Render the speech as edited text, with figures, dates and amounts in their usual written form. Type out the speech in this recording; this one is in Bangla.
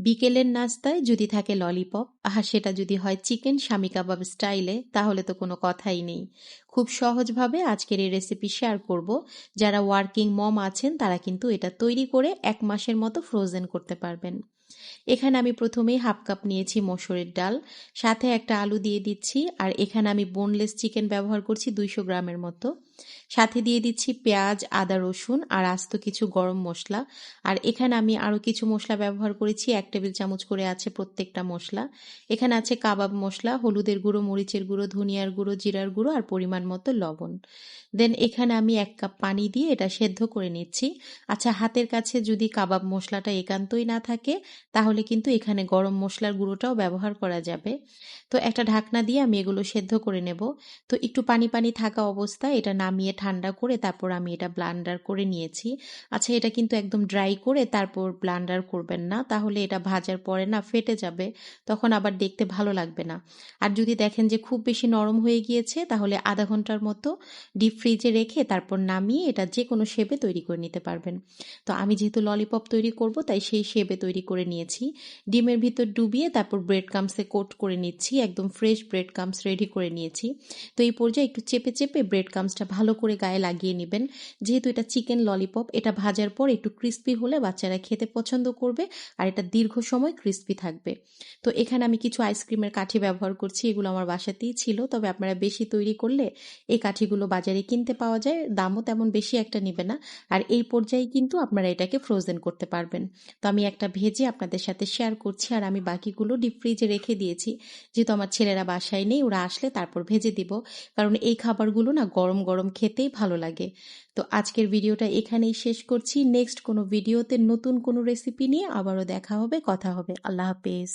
বিকেলের নাস্তায় যদি থাকে ললিপপ, আহা সেটা যদি হয় চিকেন শামি কাবাব স্টাইলে, তাহলে তো কোনো কথাই নেই। খুব সহজভাবে আজকের এই রেসিপি শেয়ার করব। যারা ওয়ার্কিং মম আছেন তারা কিন্তু এটা তৈরি করে 1 মাসের মতো ফ্রোজেন করতে পারবেন। এখানে আমি প্রথমেই হাফ কাপ নিয়েছি মসুরের ডাল, সাথে একটা আলু দিয়ে দিচ্ছি, আর এখানে আমি বোনলেস চিকেন ব্যবহার করছি 200 গ্রামের মতো। সাথে দিয়ে দিচ্ছি পেঁয়াজ, আদা, রসুন আর আস্ত কিছু গরম মশলা। আর এখানে আমি আরও কিছু মশলা ব্যবহার করেছি, 1 টেবিল চামচ করে আছে প্রত্যেকটা মশলা। এখানে আছে কাবাব মশলা, হলুদের গুঁড়ো, মরিচের গুঁড়ো, ধনিয়ার গুঁড়ো, জিরার গুঁড়ো আর পরিমাণ মতো লবণ। দেন এখানে আমি 1 কাপ পানি দিয়ে এটা সেদ্ধ করে নিচ্ছি। আচ্ছা, হাতের কাছে যদি কাবাব মশলাটা একান্তই না থাকে তাহলে কিন্তু এখানে গরম মশলার গুঁড়োটাও ব্যবহার করা যাবে। তো একটা ঢাকনা দিয়ে আমি এগুলো সেদ্ধ করে নেব। তো একটু পানি পানি থাকা অবস্থায় এটা নামিয়ে ঠান্ডা করে তারপর আমি এটা ব্লান্ডার করে নিয়েছি। আচ্ছা, এটা কিন্তু একদম ড্রাই করে তারপর ব্লান্ডার করবেন না, তাহলে এটা ভাজার পরে না ফেটে যাবে, তখন আবার দেখতে ভালো লাগবে না। আর যদি দেখেন যে খুব বেশি নরম হয়ে গিয়েছে তাহলে আধা ঘন্টার মতো ডিপ ফ্রিজে রেখে তারপর নামিয়ে এটা যে কোনো শেপে তৈরি করে নিতে পারবেন। তো আমি যেহেতু ললিপপ তৈরি করব তাই সেই শেপে তৈরি করে নিয়েছি। ডিমের ভিতর ডুবিয়ে তারপর ব্রেড ক্রাম্বসে কোট করে নিচ্ছি, একদম ফ্রেশ ব্রেড ক্রাম্বস রেডি করে নিয়েছি। তো এই পর্যায়ে একটু চেপে চেপে ব্রেড ক্রাম্বসটা ভালো করে গায়ে লাগিয়ে নেবেন। যেহেতু এটা চিকেন ললিপপ, এটা ভাজার পর একটু ক্রিস্পি হলে বাচ্চারা খেতে পছন্দ করবে, আর এটা দীর্ঘ সময় ক্রিস্পি থাকবে। তো এখানে আমি কিছু আইসক্রিমের কাঠি ব্যবহার করছি, এগুলো আমার বাসাতেই ছিল, তবে আপনারা বেশি তৈরি করলে এই কাঠিগুলো বাজারে কিনতে পাওয়া যায়, দামও তেমন বেশি একটা নেবে না। আর এই পর্যায়ে কিন্তু আপনারা এটাকে ফ্রোজেন করতে পারবেন। তো আমি একটা ভেজে আপনাদের সাথে শেয়ার করছি, আর আমি বাকিগুলো ডিপ ফ্রিজে রেখে দিয়েছি, যেহেতু আমার ছেলেরা বাসায় নেই, ওরা আসলে তারপর ভেজে দিব, কারণ এই খাবারগুলো না গরম গরম খেতেই ভালো লাগে। তো আজকের ভিডিওটা এখানেই শেষ করছি। নেক্সট কোনো ভিডিওতে নতুন কোনো রেসিপি নিয়ে আবারও দেখা হবে, কথা হবে। আল্লাহ হাফেজ।